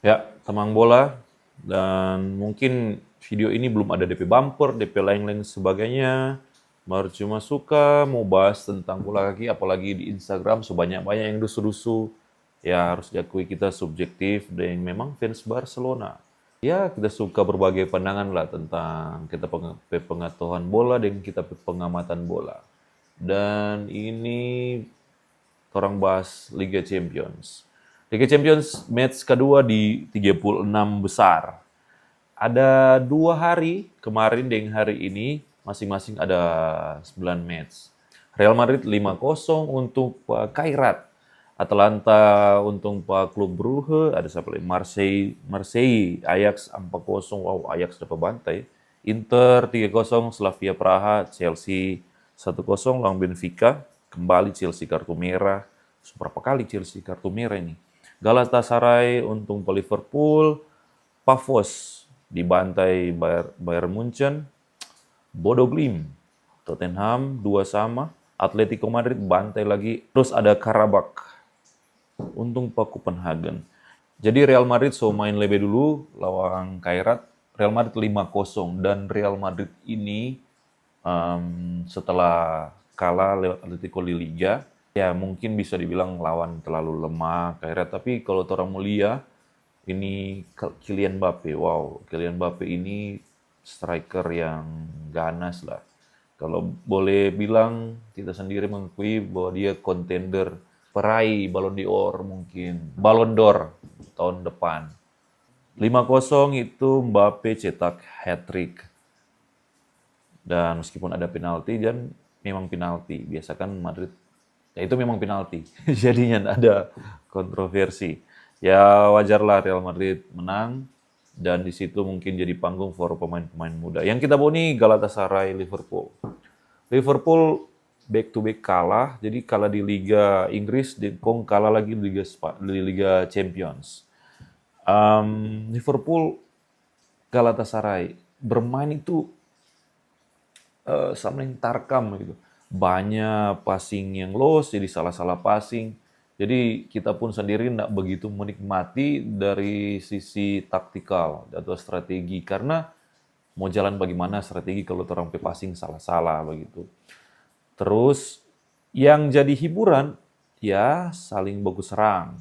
Ya, Temang Bola, dan mungkin video ini belum ada DP bumper, DP lain-lain sebagainya. Baru cuma suka mau bahas tentang bola kaki, apalagi di Instagram sebanyak-banyak yang dusu-dusu. Ya harus diakui kita subjektif dan memang fans Barcelona. Ya kita suka berbagai pandangan lah tentang kita pengetahuan bola dan kita pengamatan bola. Dan ini orang bahas Liga Champions. Liga Champions match kedua di 36 besar. Ada 2 hari, kemarin dan hari ini, masing-masing ada 9 match. Real Madrid 5-0 untuk Pak Kairat. Atalanta untuk Pak Klub Brugge, ada siapa lagi? Marseille, Ajax 4-0, wow Ajax dapat bantai. Inter 3-0, Slavia Praha, Chelsea 1-0 lawan Benfica. Kembali Chelsea kartu merah. Berapa kali Chelsea kartu merah ini? Galatasaray untuk Liverpool, Pafos dibantai Bayern Munchen, Bodo Glimt, Tottenham 2-2, Atletico Madrid bantai lagi, terus ada Karabakh, untung Pak Copenhagen. Jadi Real Madrid so main lebih dulu lawan Kairat, Real Madrid 5-0 dan Real Madrid ini setelah kalah lewat Atletico di Liga, ya mungkin bisa dibilang lawan terlalu lemah Kairat, tapi kalau orang mulia ini Kylian Mbappe. Wow, Kylian Mbappe ini striker yang ganas lah. Kalau boleh bilang, kita sendiri mengakui bahwa dia kontender peraih Ballon d'Or mungkin. Ballon d'Or tahun depan. 5-0 itu Mbappe cetak hat-trick. Dan meskipun ada penalti, dan memang penalti. Biasa kan Madrid, ya itu memang penalti. Jadinya ada kontroversi. Ya wajarlah Real Madrid menang, dan di situ mungkin jadi panggung for pemain-pemain muda. Yang kita bawa nih Galatasaray Liverpool. Liverpool back to back kalah, jadi kalah di Liga Inggris, dan Kong kalah lagi di Liga Champions. Liverpool Galatasaray bermain itu saling tarkam gitu. Banyak passing yang loss, jadi salah-salah passing. Jadi kita pun sendiri tidak begitu menikmati dari sisi taktikal atau strategi. Karena mau jalan bagaimana strategi kalau orang passing salah-salah begitu. Terus yang jadi hiburan ya saling bagus serang.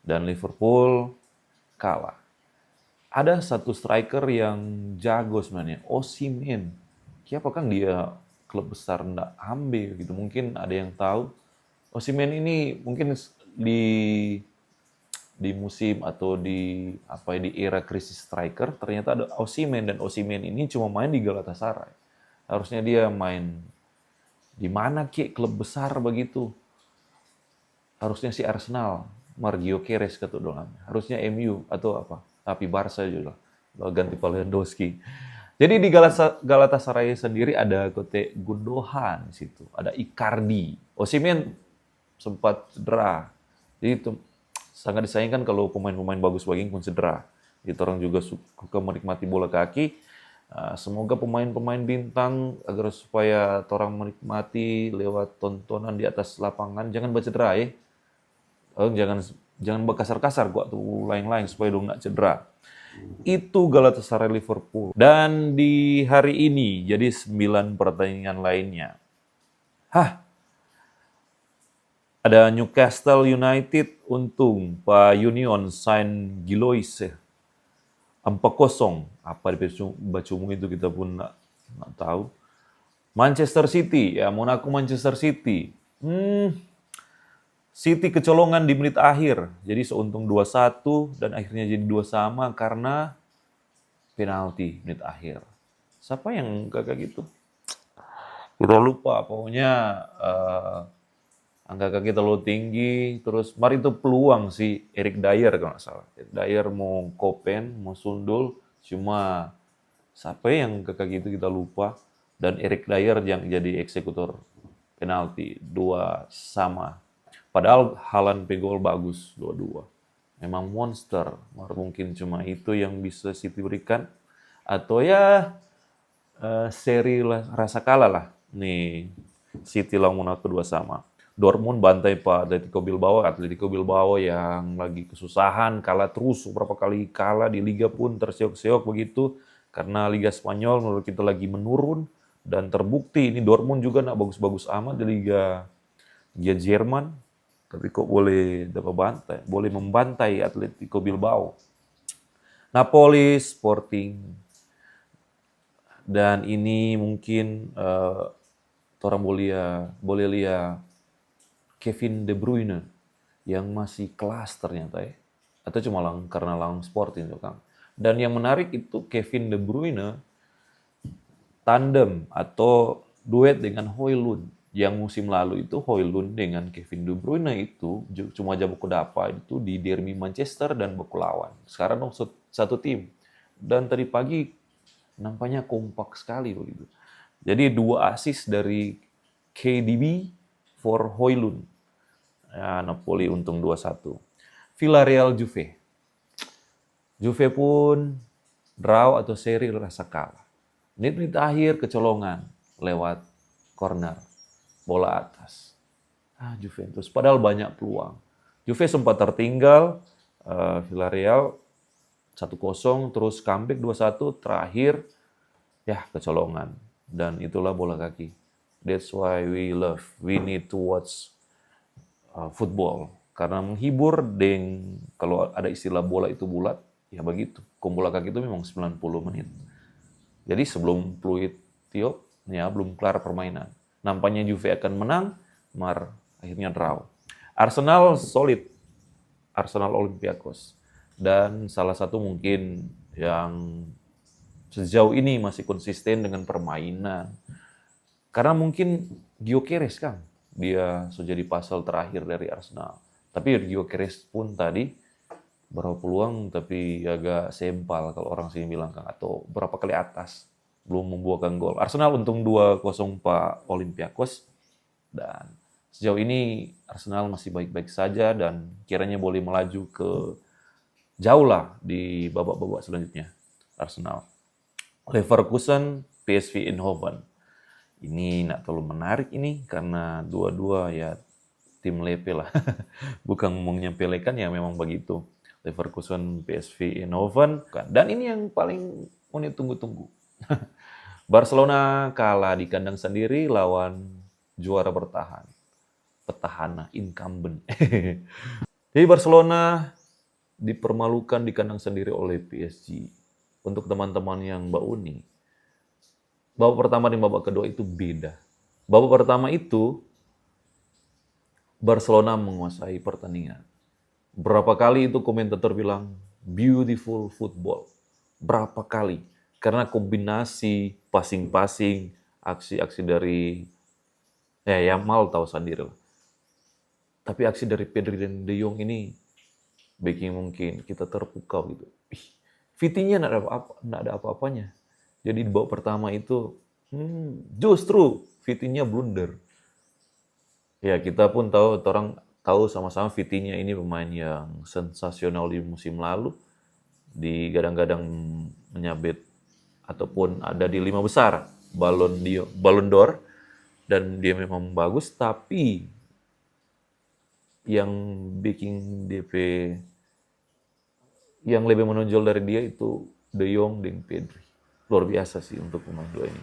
Dan Liverpool kalah. Ada satu striker yang jago sebenarnya, Osimhen. Siapa kan dia klub besar ndak ambil gitu. Mungkin ada yang tahu. Osimhen ini mungkin di musim atau di apa ya, di era krisis striker ternyata ada Osimhen, dan Osimhen ini cuma main di Galatasaray. Harusnya dia main di mana klub besar begitu. Harusnya si Arsenal, Margio Keres kata doang. Harusnya MU atau apa? Tapi Barca juga ganti Lewandowski. Jadi di Galatasaray sendiri ada Kote Gundogan di situ, ada Icardi. Osimhen sempat cedera. Jadi itu sangat disayangkan kalau pemain-pemain bagus begini pun cedera. Itu orang juga suka menikmati bola kaki. Semoga pemain-pemain bintang agar supaya orang menikmati lewat tontonan di atas lapangan jangan bercedera ya. Jangan jangan berkasar-kasar gua tuh lain-lain supaya dong nggak cedera. Itu Galatasaray Liverpool. Dan di hari ini jadi 9 pertandingan lainnya. Ada Newcastle United untung Pak Union Saint Gilloise 4-0. Apa di bacumu itu kita pun nggak tahu. Manchester City, ya Monaco Manchester City. City kecolongan di menit akhir. Jadi seuntung 2-1 dan akhirnya jadi 2 sama karena penalti menit akhir. Siapa yang kayak gitu? Kita lupa, pokoknya angka kaki terlalu tinggi, terus mari itu peluang si Eric Dyer kalau nggak salah. Eric Dyer mau kopen, mau sundul, cuma siapa yang kayak gitu kita lupa. Dan Eric Dyer yang jadi eksekutor penalti, 2 sama. Padahal Haaland pegol bagus, 2-2. Memang monster, mungkin cuma itu yang bisa City berikan. Atau ya seri rasa kalah lah. Nih, City lawan Monaco 2 sama. Dortmund bantai Pak Atletico Bilbao yang lagi kesusahan, kalah terus, beberapa kali kalah di Liga pun terseok-seok begitu, karena Liga Spanyol menurut kita lagi menurun, dan terbukti ini Dortmund juga nggak bagus-bagus amat di Liga Jerman, tapi kok boleh dapat bantai, boleh membantai Atletico Bilbao. Napoli, Sporting, dan ini mungkin orang boleh lihat Kevin De Bruyne yang masih kelas ternyata ya. Atau cuma karena lawan Sporting itu Kang. Dan yang menarik itu Kevin De Bruyne tandem atau duet dengan Højlund. Yang musim lalu itu Højlund dengan Kevin De Bruyne itu cuma aja buku dapat itu di derby Manchester dan baku lawan. Sekarang dong satu tim. Dan tadi pagi nampaknya kompak sekali begitu. Jadi 2 assist dari KDB for Højlund. Ya, Napoli untung 2-1. Villarreal Juve. Juve pun draw atau seri rasa kalah. Menit-menit akhir kecolongan lewat corner. Bola atas. Juventus. Padahal banyak peluang. Juve sempat tertinggal. Villarreal 1-0. Terus comeback 2-1. Terakhir ya kecolongan. Dan itulah bola kaki. That's why we need to watch football. Karena menghibur, kalau ada istilah bola itu bulat, ya begitu. Bola kaki itu memang 90 menit. Jadi sebelum peluit tiup, ya belum kelar permainan. Nampaknya Juve akan menang, akhirnya draw. Arsenal solid. Arsenal Olympiakos. Dan salah satu mungkin yang sejauh ini masih konsisten dengan permainan. Karena mungkin Gyökeres kan, dia sudah jadi pasal terakhir dari Arsenal. Tapi Gyökeres pun tadi berapa peluang tapi agak sempal kalau orang sini bilang kan, atau berapa kali atas belum membuahkan gol. Arsenal untung 2-0 Pak Olympiakos, dan sejauh ini Arsenal masih baik-baik saja dan kiranya boleh melaju ke jauh lah di babak-babak selanjutnya. Arsenal. Leverkusen, PSV Eindhoven. Ini nggak terlalu menarik ini karena dua-dua ya tim lepe lah. Bukan ngomongnya pelekan ya memang begitu. Leverkusen, PSV Eindhoven. Dan ini yang paling mau ditunggu-tunggu. Barcelona kalah di kandang sendiri lawan juara bertahan. Petahana, incumbent. Jadi Barcelona dipermalukan di kandang sendiri oleh PSG. Untuk teman-teman yang Mbak Uni, babak pertama dan babak kedua itu beda. Babak pertama itu Barcelona menguasai pertandingan. Berapa kali itu komentator bilang beautiful football. Berapa kali? Karena kombinasi passing-passing, aksi-aksi dari Yamal tahu sendiri lah. Tapi aksi dari Pedri dan De Jong ini bikin mungkin kita terpukau gitu. Vitinha nggak ada apa-apanya. Jadi di babak pertama itu justru Vitinha blunder. Ya kita pun orang tahu sama-sama Vitinha ini pemain yang sensasional di musim lalu, digadang-gadang menyabet ataupun ada di 5 besar Ballon d'Or, dan dia memang bagus, tapi yang bikin DP yang lebih menonjol dari dia itu De Jong dan Pedri. Luar biasa sih untuk pemain dua ini.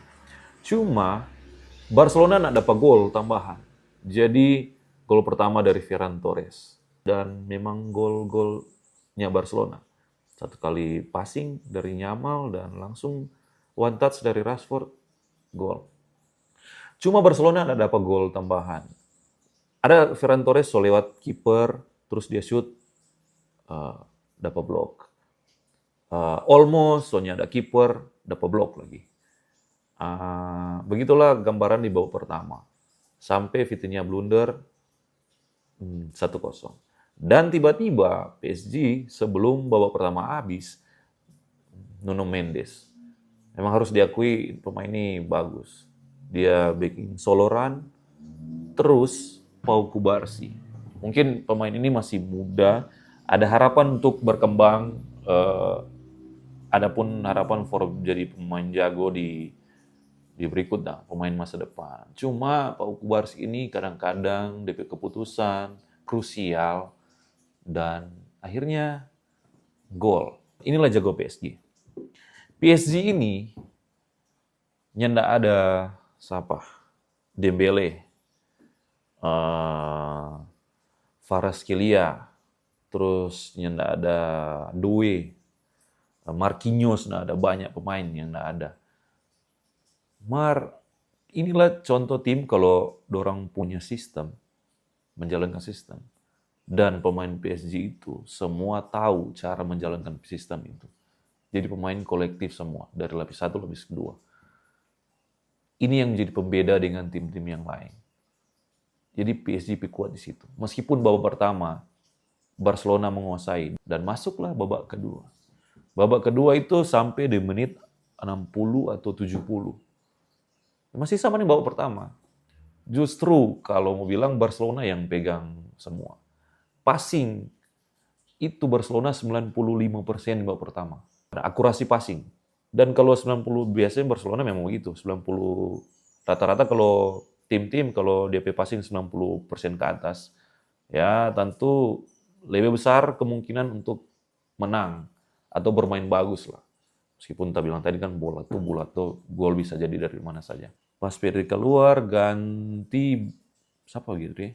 Cuma Barcelona nggak dapat gol tambahan. Jadi gol pertama dari Ferran Torres. Dan memang gol-golnya Barcelona. 1 kali passing dari Yamal dan langsung one touch dari Rashford, gol. Cuma Barcelona nggak dapat gol tambahan. Ada Ferran Torres lewat kiper, terus dia shoot, dapat blok. Olmo, soalnya ada kiper, dapat blok lagi. Begitulah gambaran di babak pertama. Sampai Vitinha blunder 1-0. Dan tiba-tiba PSG sebelum babak pertama habis, Nuno Mendes. Memang harus diakui pemain ini bagus. Dia bikin solo run, terus Pau Kubarsi. Mungkin pemain ini masih muda, ada harapan untuk berkembang, adapun harapan for jadi pemain jago di di berikut dah pemain masa depan. Cuma Pak Kubarsi ini kadang-kadang DP keputusan krusial dan akhirnya gol. Inilah jago PSG. PSG ini nyanda ada siapa? Dembele, Kvaratskhelia, terus nyanda ada Doué, Marquinhos, nggak ada, banyak pemain yang nggak ada. Inilah contoh tim kalau dorang punya sistem, menjalankan sistem. Dan pemain PSG itu semua tahu cara menjalankan sistem itu. Jadi pemain kolektif semua, dari lapis 1 lapis 2. Ini yang menjadi pembeda dengan tim-tim yang lain. Jadi PSG kuat di situ. Meskipun babak pertama Barcelona menguasai dan masuklah babak kedua. Babak kedua itu sampai di menit 60 atau 70. Masih sama nih babak pertama. Justru kalau mau bilang Barcelona yang pegang semua. Passing itu Barcelona 95% di babak pertama. Akurasi passing. Dan kalau 90 biasanya Barcelona memang begitu. 90 rata-rata kalau tim-tim kalau DP passing 90% ke atas, ya tentu lebih besar kemungkinan untuk menang atau bermain bagus lah. Meskipun tak bilang tadi kan bola tuh gol bisa jadi dari mana saja. Pas Pedri keluar ganti siapa gitu ya?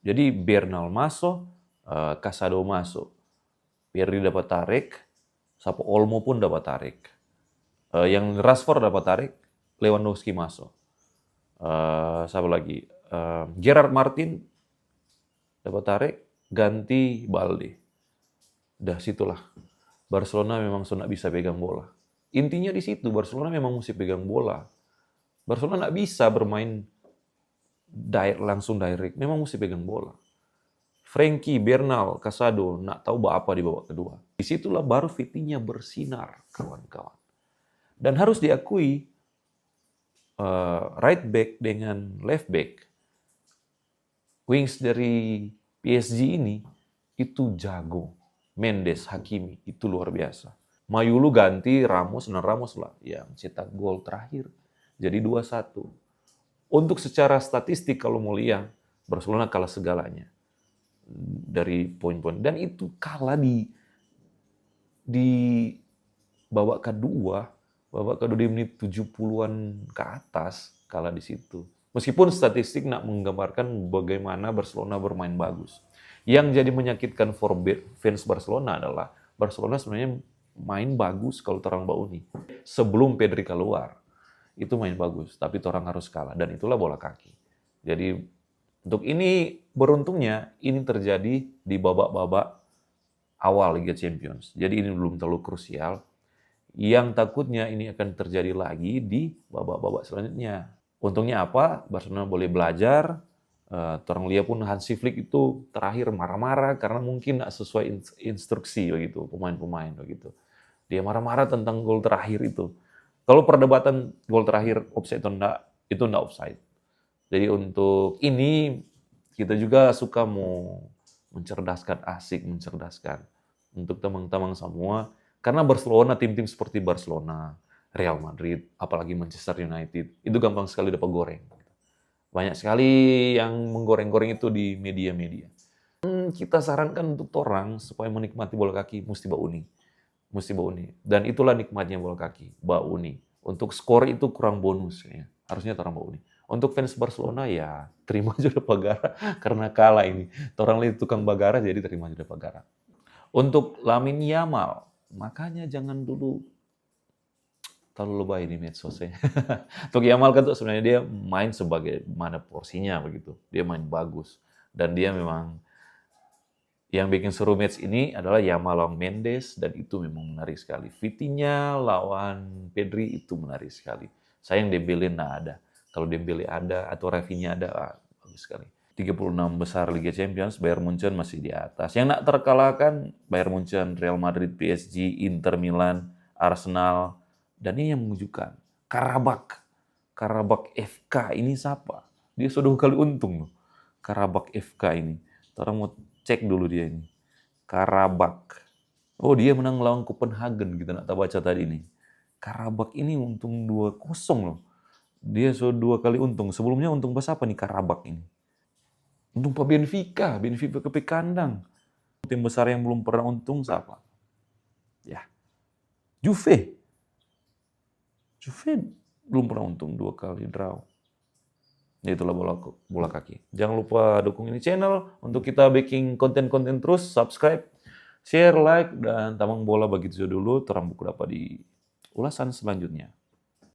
Jadi Bernal masuk, Casado masuk. Pedri dapat tarik, siapa Olmo pun dapat tarik. Yang Rashford dapat tarik, Lewandowski masuk. Siapa lagi? Gerard Martin dapat tarik, ganti Balde. Dah situlah. Barcelona memang sudah bisa pegang bola. Intinya di situ, Barcelona memang mesti pegang bola. Barcelona nggak bisa bermain langsung direct, memang mesti pegang bola. Frenkie, Bernal, Casado nggak tahu apa di babak kedua. Disitulah baru Vitinha bersinar, kawan-kawan. Dan harus diakui, right back dengan left back, wings dari PSG ini, itu jago. Mendes, Hakimi, itu luar biasa. Mayulu ganti Ramos, dan Ramos lah yang cetak gol terakhir. Jadi 2-1. Untuk secara statistik kalau mau lihat, Barcelona kalah segalanya. Dari poin-poin. Dan itu kalah di babak kedua di menit 70-an ke atas, kalah di situ. Meskipun statistik nak menggambarkan bagaimana Barcelona bermain bagus. Yang jadi menyakitkan for fans Barcelona adalah Barcelona sebenarnya main bagus kalau terang Bauni. Sebelum Pedri keluar, itu main bagus, tapi orang harus kalah. Dan itulah bola kaki. Jadi untuk ini, beruntungnya ini terjadi di babak-babak awal Liga Champions. Jadi ini belum terlalu krusial. Yang takutnya ini akan terjadi lagi di babak-babak selanjutnya. Untungnya apa? Barcelona boleh belajar. Orang lihat pun Hansi Flick itu terakhir marah-marah karena mungkin tidak sesuai instruksi begitu pemain-pemain begitu. Dia marah-marah tentang gol terakhir itu. Kalau perdebatan gol terakhir offside atau enggak, itu enggak offside. Jadi untuk ini kita juga suka mau mencerdaskan, asik mencerdaskan untuk teman-teman semua. Karena Barcelona, tim-tim seperti Barcelona, Real Madrid, apalagi Manchester United, itu gampang sekali dapat goreng. Banyak sekali yang menggoreng-goreng itu di media-media. Kita sarankan untuk orang supaya menikmati bola kaki, mesti bauni. Mesti bauni. Dan itulah nikmatnya bola kaki, bauni. Untuk skor itu kurang bonus. Ya. Harusnya orang bauni. Untuk fans Barcelona ya terima aja Bagara karena kalah ini. Orang lihat tukang Bagara jadi terima aja Bagara. Untuk Lamine Yamal, makanya jangan dulu terlalu lebay di medsos ya. Untuk Yamal kan tuh sebenarnya dia main sebagai mana porsinya begitu. Dia main bagus dan dia memang yang bikin seru match ini adalah Yamal lawan Mendes dan itu memang menarik sekali. Vitinha lawan Pedri itu menarik sekali. Sayang Dembele nggak ada. Kalau Dembele ada atau Rafinha ada, bagus sekali. 36 besar Liga Champions, Bayern Munchen masih di atas. Yang nak terkalahkan Bayern Munchen, Real Madrid, PSG, Inter Milan, Arsenal, dan ini yang mengejutkan. Karabakh FK ini siapa? Dia sudah 2 kali untung loh. Karabakh FK ini. Orang mau cek dulu dia ini. Karabakh. Oh dia menang lawan Copenhagen, kita nak baca tadi ini. Karabakh ini untung 2-0 loh. Dia sudah 2 kali untung. Sebelumnya untung pas apa nih Karabak ini? Untung Pak Benfica ke kandang. Tim besar yang belum pernah untung siapa? Ya, Juve. Juve belum pernah untung 2 kali draw. Ya itulah bola kaki. Jangan lupa dukung ini channel untuk kita bikin konten-konten terus, subscribe, share, like, dan tamang bola begitu dulu. Terang buku dapat di ulasan selanjutnya.